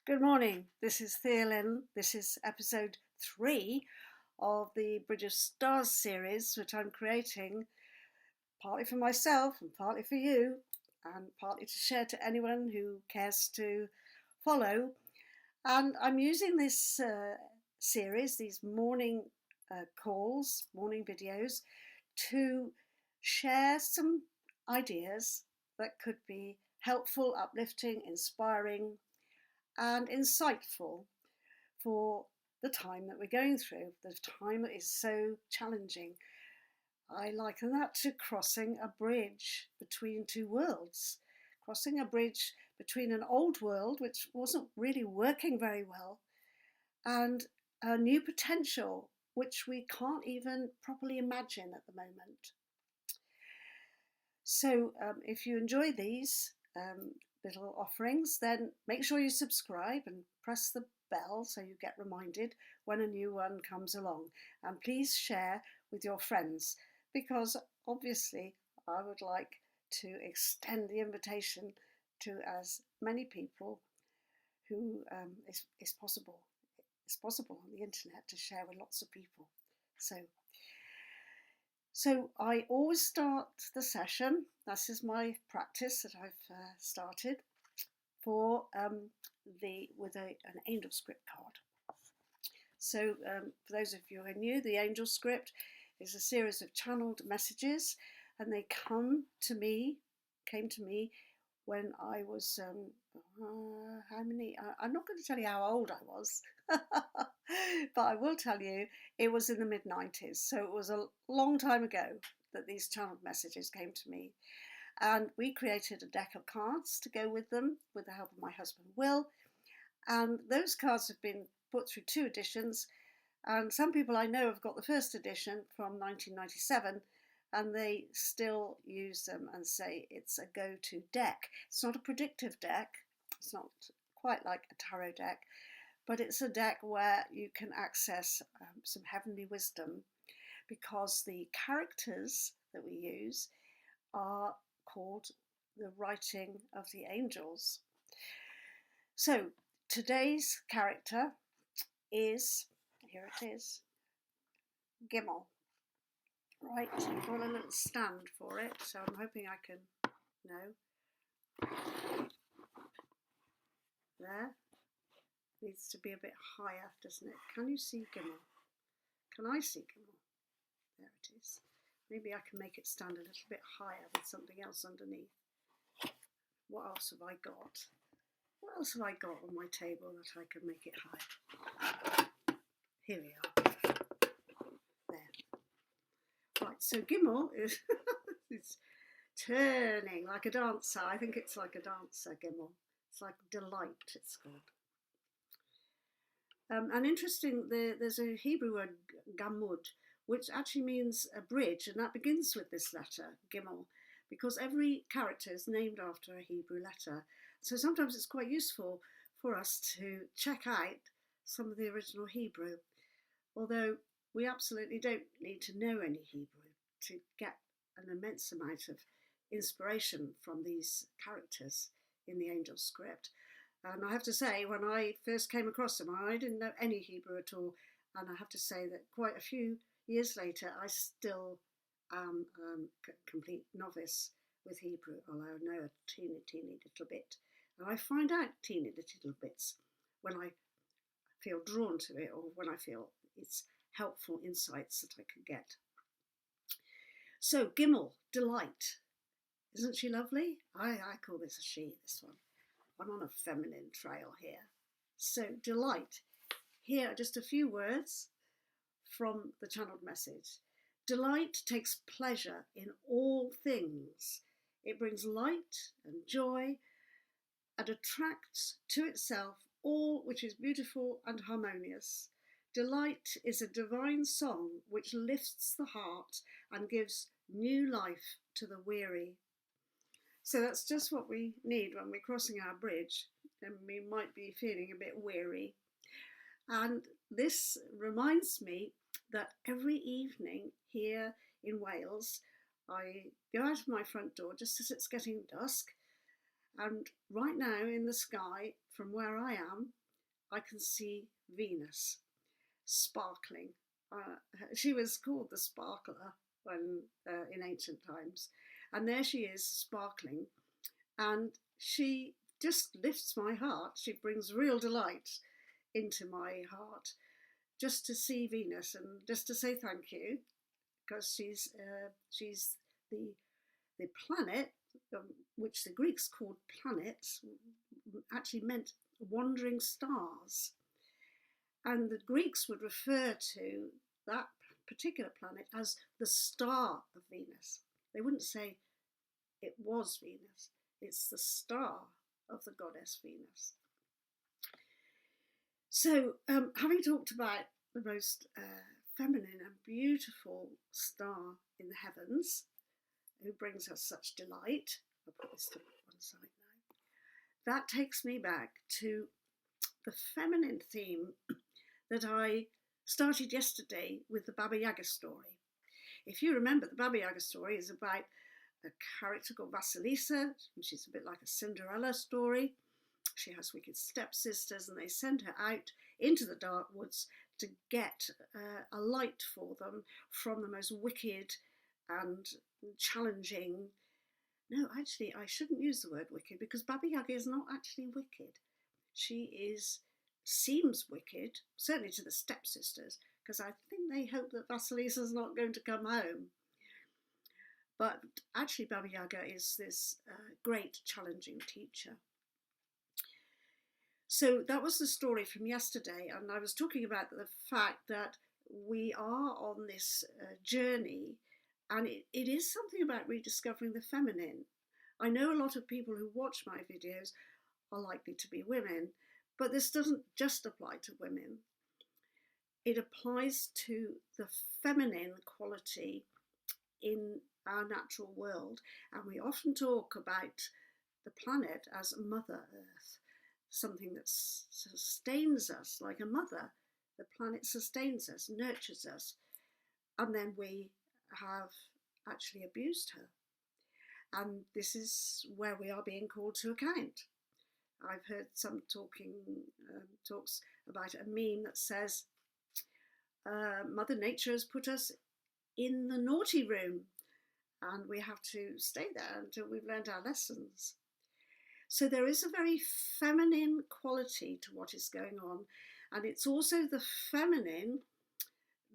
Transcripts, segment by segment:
Good morning. This is Theolyn. This is episode 3 of the Bridge of Stars series, which I'm creating partly for myself and partly for you, and partly to share to anyone who cares to follow. And I'm using this series, these morning calls, morning videos, to share some ideas that could be helpful, uplifting, inspiring, and insightful for the time that we're going through. The time that is so challenging. I liken that to crossing a bridge between two worlds, crossing a bridge between an old world, which wasn't really working very well, and a new potential, which we can't even properly imagine at the moment. So if you enjoy these little offerings, then make sure you subscribe and press the bell so you get reminded when a new one comes along. And please share with your friends, because obviously I would like to extend the invitation to as many people who is possible. It's possible on the internet to share with lots of people. So I always start the session, this is my practice that I've started, with an angel script card. So for those of you who are new, the angel script is a series of channeled messages, and they came to me when I was, I'm not going to tell you how old I was, but I will tell you it was in the mid-90s. So it was a long time ago that these channeled messages came to me. And we created a deck of cards to go with them with the help of my husband, Will. And those cards have been put through 2 editions. And some people I know have got the first edition from 1997, and they still use them and say it's a go-to deck. It's not a predictive deck. It's not quite like a tarot deck, but it's a deck where you can access some heavenly wisdom, because the characters that we use are called the writing of the angels. So today's character is, here it is, Gimel. Right, I've got a little stand for it, so I'm hoping I can, there. Needs to be a bit higher, doesn't it? Can you see Gimel? Can I see Gimel? There it is. Maybe I can make it stand a little bit higher with something else underneath. What else have I got? What else have I got on my table that I can make it high? Here we are. There. Right, so Gimel is it's turning like a dancer. I think it's like a dancer, Gimel. It's like delight, it's called. And interesting, there's a Hebrew word, gamud, which actually means a bridge, and that begins with this letter, Gimel, because every character is named after a Hebrew letter. So sometimes it's quite useful for us to check out some of the original Hebrew, although we absolutely don't need to know any Hebrew to get an immense amount of inspiration from these characters in the angel script. And I have to say, when I first came across them, I didn't know any Hebrew at all. And I have to say that quite a few years later, I still am a complete novice with Hebrew, although I know a teeny little bit. And I find out teeny little bits when I feel drawn to it, or when I feel it's helpful insights that I can get. So Gimel, delight. Isn't she lovely? I call this a she, this one. I'm on a feminine trail here. So delight. Here are just a few words from the channeled message. Delight takes pleasure in all things. It brings light and joy and attracts to itself all which is beautiful and harmonious. Delight is a divine song which lifts the heart and gives new life to the weary. So that's just what we need when we're crossing our bridge, and we might be feeling a bit weary. And this reminds me that every evening here in Wales, I go out of my front door just as it's getting dusk, And right now in the sky, from where I am, I can see Venus sparkling. She was called the Sparkler when in ancient times, and there she is sparkling, and she just lifts my heart. She brings real delight into my heart just to see Venus and just to say thank you, because she's the planet, which the Greeks called planets, actually meant wandering stars. And the Greeks would refer to that particular planet as the star of Venus. They wouldn't say it was Venus, it's the star of the goddess Venus. So, having talked about the most feminine and beautiful star in the heavens, who brings us such delight, I'll put this to one side now, that takes me back to the feminine theme that I started yesterday with the Baba Yaga story. If you remember, the Baba Yaga story is about a character called Vasilisa, which is a bit like a Cinderella story. She has wicked stepsisters, and they send her out into the dark woods to get a light for them from the most wicked and challenging. No, actually, I shouldn't use the word wicked, because Baba Yaga is not actually wicked. She seems wicked, certainly to the stepsisters, because I think they hope that Vasilisa's not going to come home. But actually, Baba Yaga is this great challenging teacher. So that was the story from yesterday, and I was talking about the fact that we are on this journey, and it is something about rediscovering the feminine. I know a lot of people who watch my videos are likely to be women, but this doesn't just apply to women. It applies to the feminine quality in our natural world, and we often talk about the planet as Mother Earth, something that sustains us like a mother. The planet sustains us, nurtures us, and then we have actually abused her. And this is where we are being called to account. I've heard some talks about a meme that says, Mother Nature has put us in the naughty room, and we have to stay there until we've learned our lessons. So there is a very feminine quality to what is going on, and it's also the feminine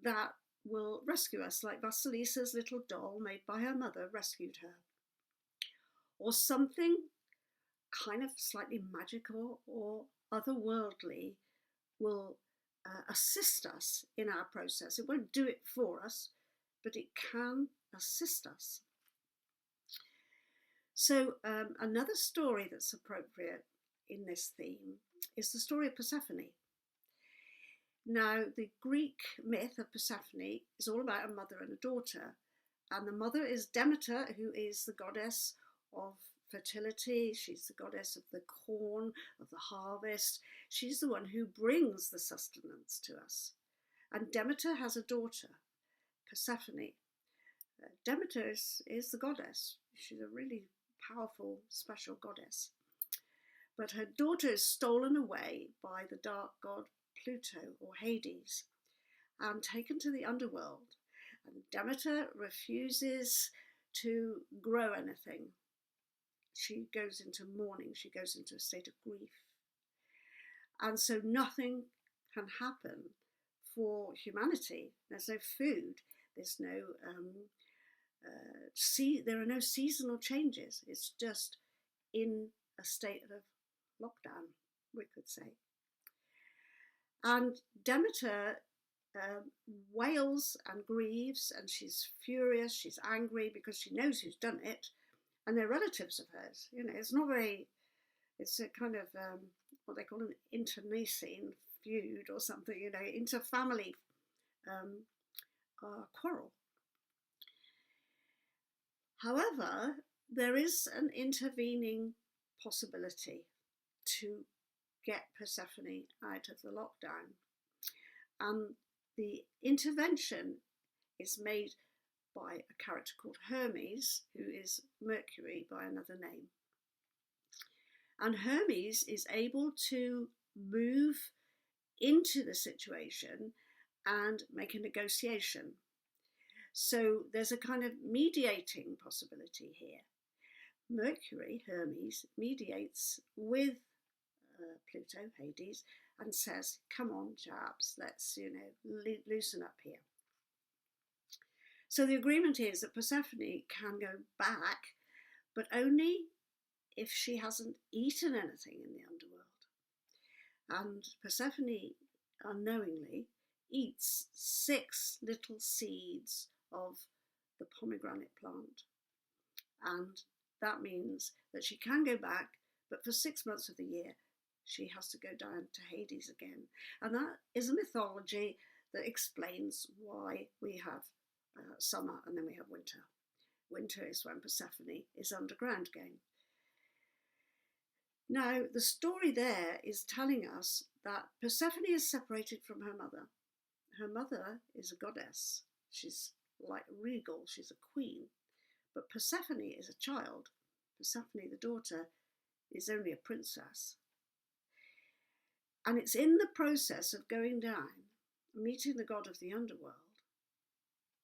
that will rescue us, like Vasilisa's little doll made by her mother rescued her. Or something kind of slightly magical or otherworldly will assist us in our process. It won't do it for us, but it can assist us. So another story that's appropriate in this theme is the story of Persephone. Now, the Greek myth of Persephone is all about a mother and a daughter, and the mother is Demeter, who is the goddess of fertility. She's the goddess of the corn, of the harvest. She's the one who brings the sustenance to us. And Demeter has a daughter, Persephone. Demeter is the goddess. She's a really powerful, special goddess. But her daughter is stolen away by the dark god Pluto, or Hades, and taken to the underworld. And Demeter refuses to grow anything. She goes into mourning, she goes into a state of grief. And so nothing can happen for humanity. There's no food, there's no there are no seasonal changes. It's just in a state of lockdown, we could say. And Demeter wails and grieves, and she's furious, she's angry because she knows who's done it, and they're relatives of hers. You know, it's not very, it's a kind of what they call an internecine feud or something, you know, inter-family quarrel. However, there is an intervening possibility to get Persephone out of the lockdown. And the intervention is made by a character called Hermes, who is Mercury by another name. And Hermes is able to move into the situation and make a negotiation. So there's a kind of mediating possibility here. Mercury, Hermes, mediates with Pluto, Hades, and says, come on, chaps, let's, loosen up here. So the agreement is that Persephone can go back, but only if she hasn't eaten anything in the underworld. And Persephone, unknowingly, eats 6 little seeds of the pomegranate plant. And that means that she can go back, but for 6 months of the year, she has to go down to Hades again. And that is a mythology that explains why we have summer and then we have winter. Winter is when Persephone is underground again. Now, the story there is telling us that Persephone is separated from her mother. Her mother is a goddess. She's like regal, she's a queen. But Persephone is a child. Persephone, the daughter, is only a princess. And it's in the process of going down, meeting the god of the underworld,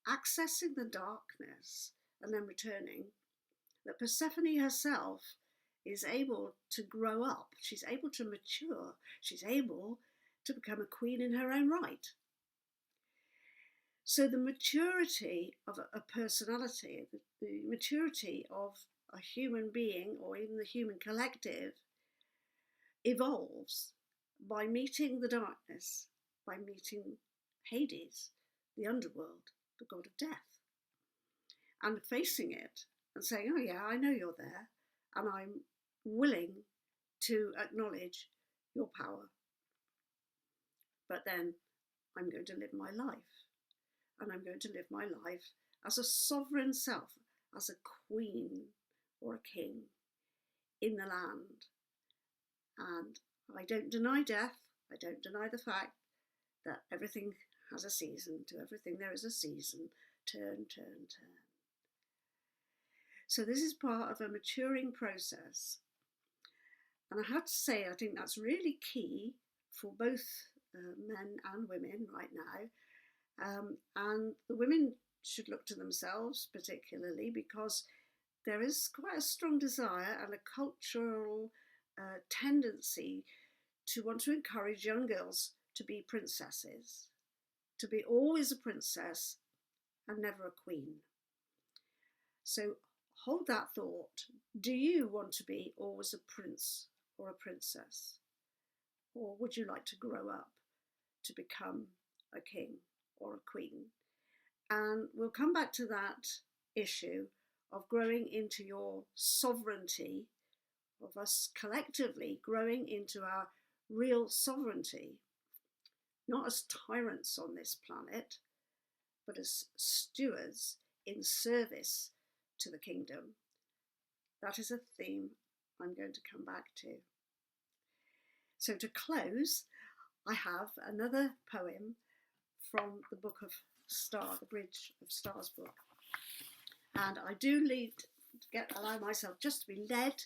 accessing the darkness, and then returning, that Persephone herself is able to grow up. She's able to mature. She's able to become a queen in her own right. So the maturity of a personality, the maturity of a human being or even the human collective evolves by meeting the darkness, by meeting Hades, the underworld, the god of death, and facing it and saying, oh yeah, I know you're there and I'm willing to acknowledge your power. But then I'm going to live my life. And I'm going to live my life as a sovereign self, as a queen or a king in the land. And I don't deny death. I don't deny the fact that everything has a season. To everything there is a season. Turn, turn, turn. So this is part of a maturing process. And I have to say, I think that's really key for both men and women right now. And the women should look to themselves particularly, because there is quite a strong desire and a cultural tendency to want to encourage young girls to be princesses, to be always a princess and never a queen. So hold that thought. Do you want to be always a prince or a princess? Or would you like to grow up to become a king or a queen? And we'll come back to that issue of growing into your sovereignty, of us collectively growing into our real sovereignty, not as tyrants on this planet, but as stewards in service to the kingdom. That is a theme I'm going to come back to. So to close, I have another poem from the book of Star, the Bridge of Stars book. And I do allow myself just to be led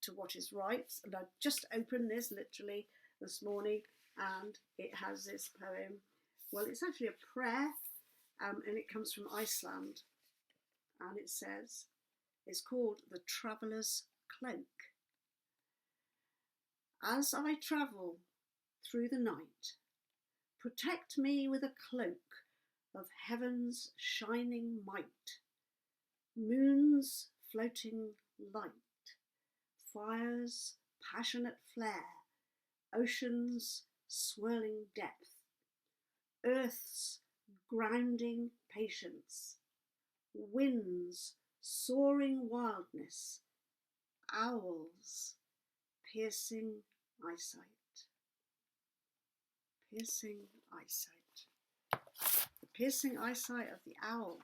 to what is right. And I just opened this literally this morning, and it has this poem. Well, it's actually a prayer, and it comes from Iceland. And it says, it's called The Traveller's Cloak. As I travel through the night, protect me with a cloak of heaven's shining might, moon's floating light, fire's passionate flare, ocean's swirling depth, earth's grounding patience, wind's soaring wildness, owl's piercing eyesight. Piercing eyesight. The piercing eyesight of the owl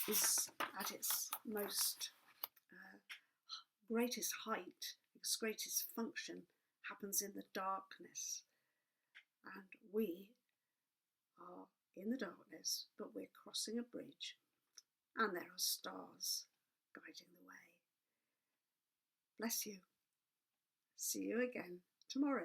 is at its most greatest height, its greatest function happens in the darkness. And we are in the darkness, but we're crossing a bridge, and there are stars guiding the way. Bless you. See you again tomorrow.